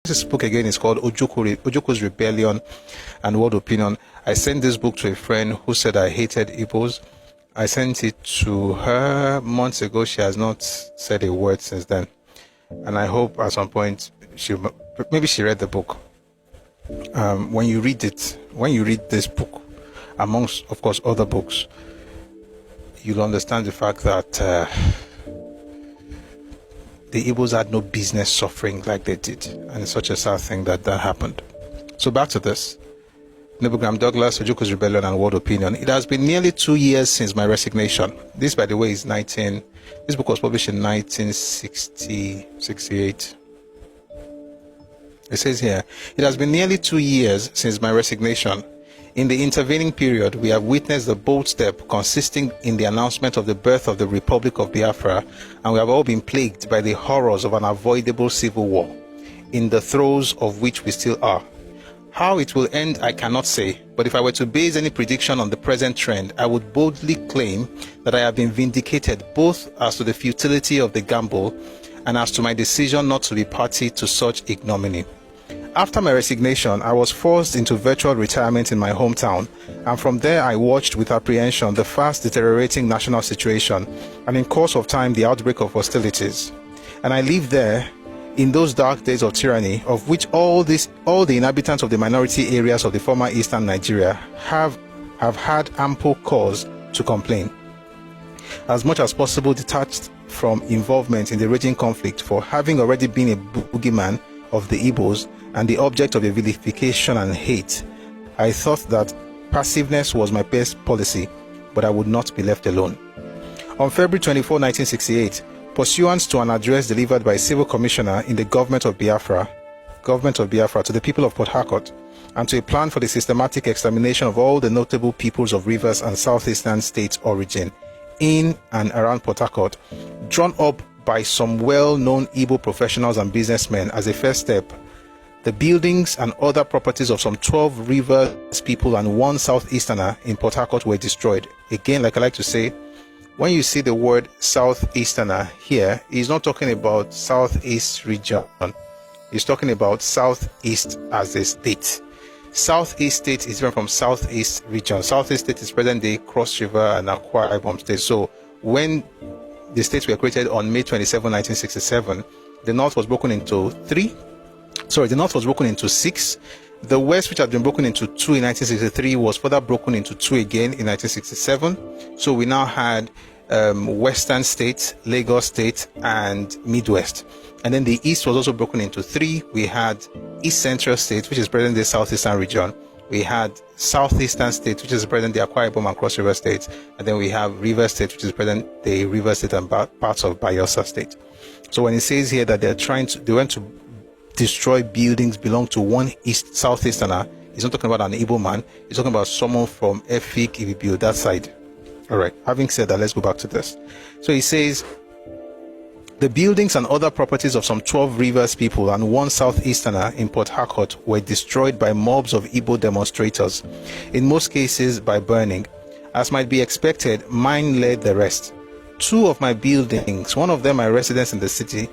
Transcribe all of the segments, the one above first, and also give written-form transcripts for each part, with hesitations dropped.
This book again is called Ojukwu's Rebellion and World Opinion. I sent this book to a friend who said I hated Igbos. I sent it to her months ago. She has not said a word since then. And I hope at some point maybe she read the book. When you read this book, amongst, of course, other books, you'll understand the fact that the Igbos had no business suffering like they did. And it's such a sad thing that happened. So back to this. Nabo Graham-Douglas, Ojukwu's Rebellion and World Opinion. It has been nearly 2 years since my resignation. This, by the way, this book was published in 1968. It says here, it has been nearly 2 years since my resignation. In the intervening period, we have witnessed the bold step consisting in the announcement of the birth of the Republic of Biafra, and we have all been plagued by the horrors of an avoidable civil war, in the throes of which we still are. How it will end, I cannot say, but if I were to base any prediction on the present trend, I would boldly claim that I have been vindicated both as to the futility of the gamble and as to my decision not to be party to such ignominy. After my resignation, I was forced into virtual retirement in my hometown, and from there I watched with apprehension the fast deteriorating national situation, and in course of time the outbreak of hostilities. And I lived there in those dark days of tyranny, of which all the inhabitants of the minority areas of the former eastern Nigeria have had ample cause to complain. As much as possible detached from involvement in the raging conflict, for having already been a boogeyman of the Igbos and the object of the vilification and hate, I thought that passiveness was my best policy, but I would not be left alone. On February 24, 1968, pursuant to an address delivered by a civil commissioner in the government of Biafra to the people of Port Harcourt, and to a plan for the systematic extermination of all the notable peoples of rivers and southeastern states origin in and around Port Harcourt, drawn up by some well-known Igbo professionals and businessmen as a first step, the buildings and other properties of some 12 rivers people and one southeasterner in Port Harcourt were destroyed. Again, like I like to say, when you see the word southeasterner here, he's not talking about southeast region. He's talking about southeast as a state. Southeast state is different from southeast region. Southeast state is present-day Cross River and Akwa Ibom state. So when the states were created on May 27, 1967, the north was broken into six. The west, which had been broken into two in 1963, was further broken into two again in 1967. So we now had Western State, Lagos State, and Midwest. And then the east was also broken into three. We had East Central State, which is present-day Southeastern region. We had Southeastern State, which is present-day Akwa Ibom and Cross River State. And then we have River State, which is present-day River State and parts of Bayelsa State. So when it says here that they went to destroy buildings belong to one southeasterner, he's not talking about an Igbo man. He's talking about someone from Efik, Ibibio, that side. All right. Having said that, let's go back to this. So he says, the buildings and other properties of some 12 rivers people and one southeasterner in Port Harcourt were destroyed by mobs of Igbo demonstrators, in most cases by burning. As might be expected, mine led the rest. Two of my buildings, one of them my residence in the city,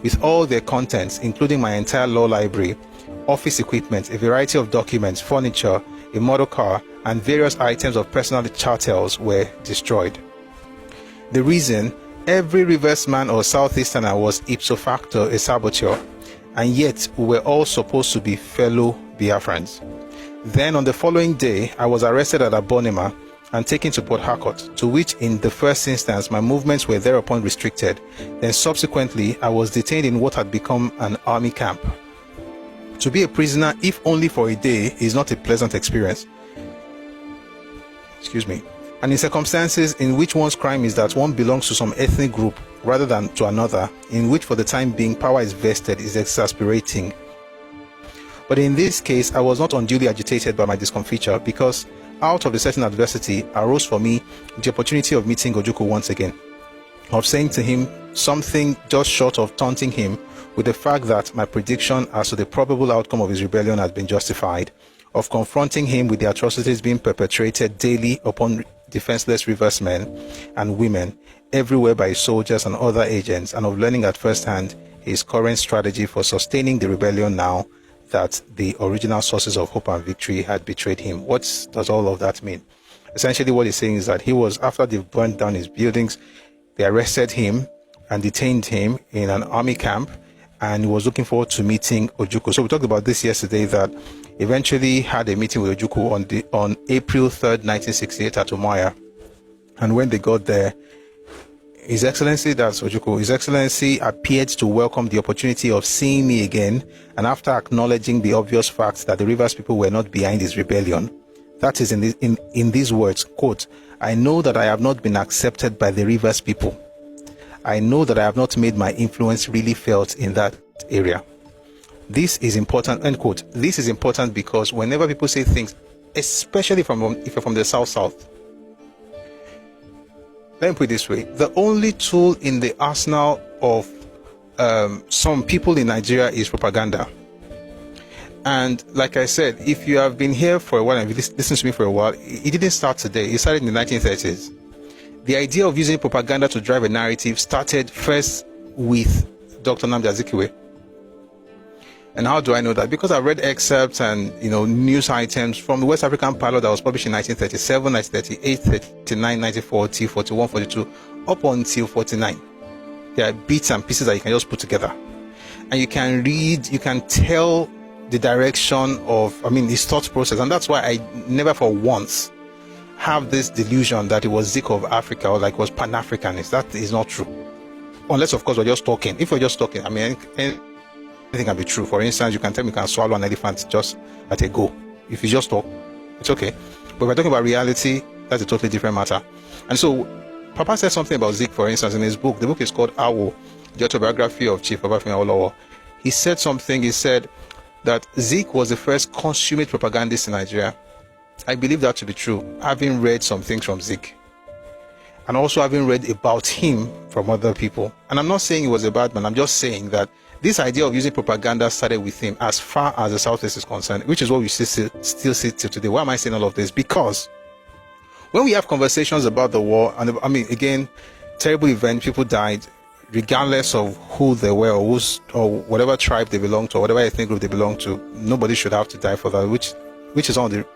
with all their contents, including my entire law library, office equipment, a variety of documents, furniture, a model car, and various items of personal chattels were destroyed. The reason, every riversman or southeasterner was ipso facto a saboteur, and yet we were all supposed to be fellow Biafrans. Then on the following day, I was arrested at Abonima and taken to Port Harcourt, to which in the first instance my movements were thereupon restricted. Then subsequently I was detained in what had become an army camp. To be a prisoner, if only for a day, is not a pleasant experience. And in circumstances in which one's crime is that one belongs to some ethnic group rather than to another, in which for the time being power is vested, is exasperating. But in this case, I was not unduly agitated by my discomfiture, because out of a certain adversity arose for me the opportunity of meeting Ojukwu once again, of saying to him something just short of taunting him with the fact that my prediction as to the probable outcome of his rebellion had been justified, of confronting him with the atrocities being perpetrated daily upon defenseless riversmen and women everywhere by soldiers and other agents, and of learning at first hand his current strategy for sustaining the rebellion now that the original sources of hope and victory had betrayed him. What does all of that mean? Essentially what he's saying is that he was, after they've burned down his buildings, they arrested him and detained him in an army camp, and he was looking forward to meeting Ojukwu. So we talked about this yesterday, that eventually had a meeting with Ojukwu on April 3rd, 1968 at Umuahia. And when they got there, His Excellency, that's Ojukwu, His Excellency appeared to welcome the opportunity of seeing me again, and after acknowledging the obvious fact that the Rivers people were not behind his rebellion, that is in these words, quote, "I know that I have not been accepted by the Rivers people. I know that I have not made my influence really felt in that area." This is important, end quote. This is important because whenever people say things, especially if you're from the South, let me put it this way: the only tool in the arsenal of some people in Nigeria is propaganda. And like I said, if you have been here for a while and you've listened to me for a while, it didn't start today. It started in the 1930s. The idea of using propaganda to drive a narrative started first with Dr. Nnamdi Azikiwe. And how do I know that? Because I've read excerpts and news items from the West African pilot that was published in 1937, 1938, 39, 1940, 41, 42, up until 49. There are bits and pieces that you can just put together. And you can read, you can tell the direction of, his thought process. And that's why I never for once have this delusion that it was Zik of Africa or like it was Pan-Africanist. That is not true. Unless, of course, we're just talking. If we're just talking, anything can be true. For instance, you can tell me you can swallow an elephant just at a go. If you just talk, it's okay. But if we're talking about reality, that's a totally different matter. And so, Papa said something about Zik, for instance, in his book. The book is called Awo, the autobiography of Chief Obafemi Awolowo. He said something, he said that Zik was the first consummate propagandist in Nigeria. I believe that to be true, having read some things from Zik, and also having read about him from other people. And I'm not saying he was a bad man, I'm just saying that this idea of using propaganda started with him as far as the Southeast is concerned, which is what we still see till today. Why am I saying all of this? Because when we have conversations about the war, and again, terrible event, people died, regardless of who they were or whatever tribe they belong to or whatever ethnic group they belong to, nobody should have to die for that, which is one of the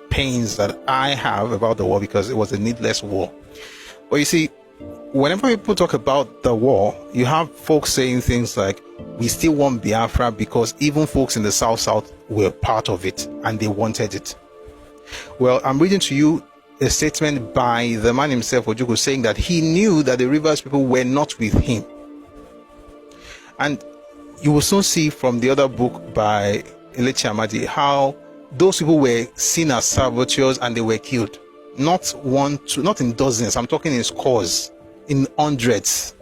pains that I have about the war, because it was a needless war. But you see, whenever people talk about the war, you have folks saying things like, we still want Biafra because even folks in the South were part of it and they wanted it. Well, I'm reading to you a statement by the man himself, Ojukwu, saying that he knew that the Rivers people were not with him. And you will soon see from the other book by Elechi Amadi how those people were seen as saboteurs and they were killed. Not one, two, not in dozens, I'm talking in scores, in hundreds.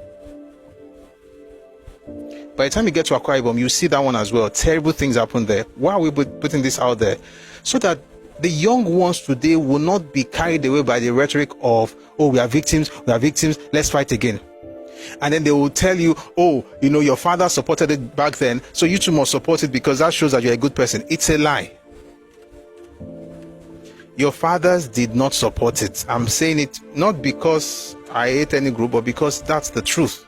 By the time you get to Akwa Ibom, you see that one as well. Terrible things happen there. Why are we putting this out there? So that the young ones today will not be carried away by the rhetoric of, oh, we are victims, let's fight again. And then they will tell you, oh, your father supported it back then, so you too must support it because that shows that you're a good person. It's a lie. Your fathers did not support it. I'm saying it not because I hate any group, but because that's the truth.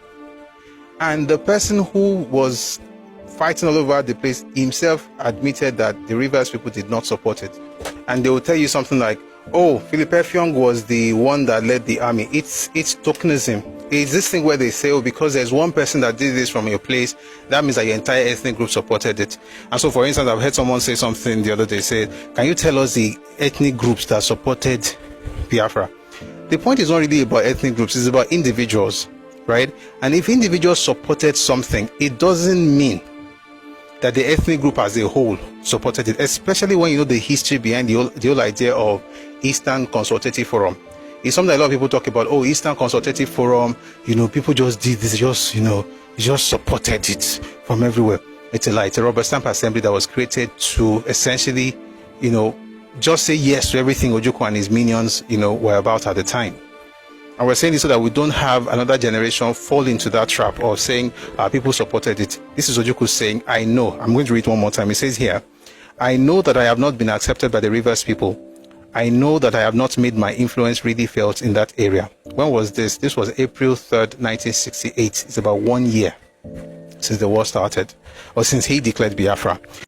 And the person who was fighting all over the place himself admitted that the Rivers people did not support it. And they will tell you something like, oh, Philip Effiong was the one that led the army. It's tokenism. It's this thing where they say, oh, because there's one person that did this from your place, that means that your entire ethnic group supported it. And so, for instance, I've heard someone say something the other day, said, can you tell us the ethnic groups that supported Biafra? The point is not really about ethnic groups, it's about individuals, right? And if individuals supported something, it doesn't mean that the ethnic group as a whole supported it, especially when you know the history behind the whole idea of Eastern Consultative Forum. It's something that a lot of people talk about, oh, Eastern Consultative Forum, people just did this, just supported it from everywhere. It's a lie. It's a rubber stamp assembly that was created to essentially, just say yes to everything Ojukwu and his minions, were about at the time. And we're saying this so that we don't have another generation fall into that trap of saying people supported it. This is Ojukwu saying, I know. I'm going to read one more time. It says here, I know that I have not been accepted by the Rivers people. I know that I have not made my influence really felt in that area. When was this? This was April 3rd, 1968. It's about 1 year. since the war started, or since he declared Biafra.